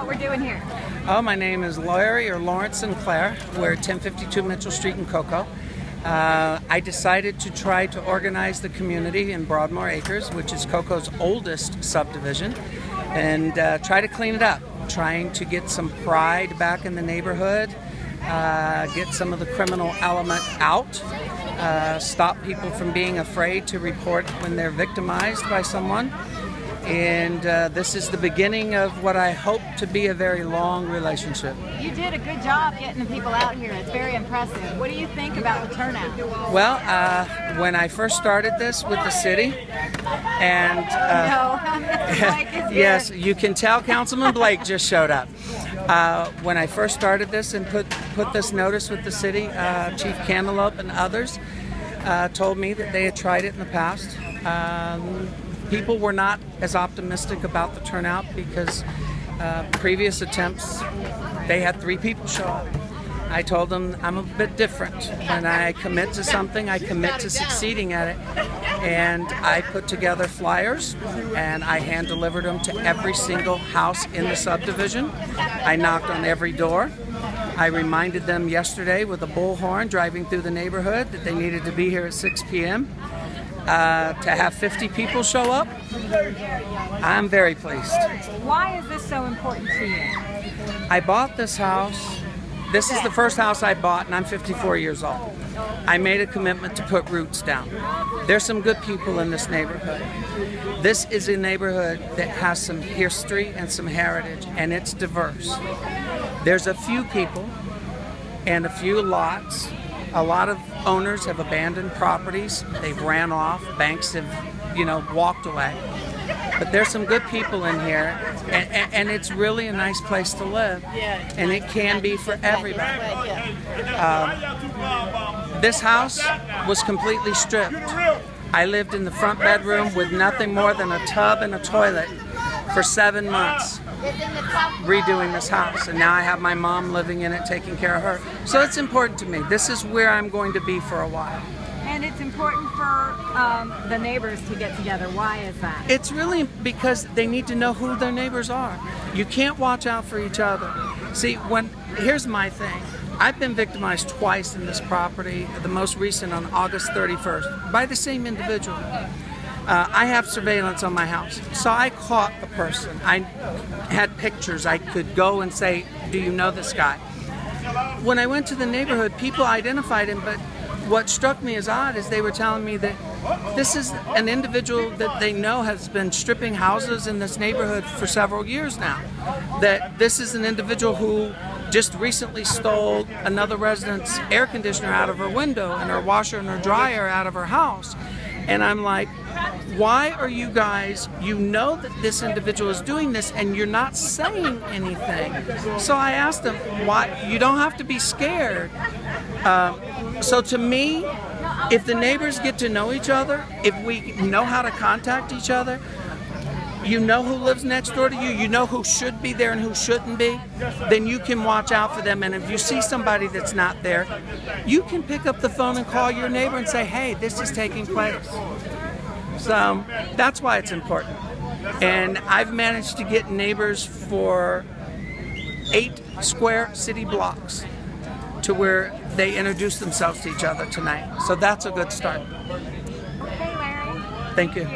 what we're doing here. Oh, my name is Larry or Lawrence Sinclair. We're at 1052 Mitchell Street in Cocoa. I decided to try to organize the community in Broadmoor Acres, which is Cocoa's oldest subdivision, and try to clean it up, trying to get some pride back in the neighborhood, get some of the criminal element out, stop people from being afraid to report when they're victimized by someone. And this is the beginning of what I hope to be a very long relationship. You did a good job getting the people out here. It's very impressive. What do you think about the turnout? Well, when I first started this with the city, and yes, you can tell Councilman Blake just showed up. When I first started this and put this notice with the city, Chief Cantaloupe and others told me that they had tried it in the past. People were not as optimistic about the turnout because previous attempts, they had 3 people show up. I told them I'm a bit different. When I commit to something, I commit to succeeding at it. And I put together flyers and I hand delivered them to every single house in the subdivision. I knocked on every door. I reminded them yesterday with a bullhorn driving through the neighborhood that they needed to be here at 6 p.m. To have 50 people show up, I'm very pleased. Why is this so important to you? I bought this house. This is the first house I bought, and I'm 54 years old. I made a commitment to put roots down. There's some good people in this neighborhood. This is a neighborhood that has some history and some heritage, and it's diverse. There's a few people and a few lots. A lot of owners have abandoned properties. They've ran off. Banks have, walked away. But there's some good people in here, and it's really a nice place to live. And it can be for everybody. This house was completely stripped. I lived in the front bedroom with nothing more than a tub and a toilet for 7 months. Redoing this house, and now I have my mom living in it, taking care of her. So it's important to me. This is where I'm going to be for a while. And it's important for the neighbors to get together. Why is that? It's really because they need to know who their neighbors are. You can't watch out for each other. See, here's my thing. I've been victimized twice in this property, the most recent on August 31st, by the same individual. I have surveillance on my house, so I caught the person. I had pictures. I could go and say, do you know this guy? When I went to the neighborhood, people identified him, but what struck me as odd is they were telling me that this is an individual that they know has been stripping houses in this neighborhood for several years now. That this is an individual who just recently stole another resident's air conditioner out of her window and her washer and her dryer out of her house. And I'm like, why are you guys, you know that this individual is doing this and you're not saying anything? So I asked them, why? You don't have to be scared. So to me, if the neighbors get to know each other, if we know how to contact each other, you know who lives next door to you, you know who should be there and who shouldn't be, then you can watch out for them. And if you see somebody that's not there, you can pick up the phone and call your neighbor and say, hey, this is taking place. So that's why it's important. And I've managed to get neighbors for 8 square city blocks to where they introduce themselves to each other tonight. So that's a good start. Okay, Larry. Thank you.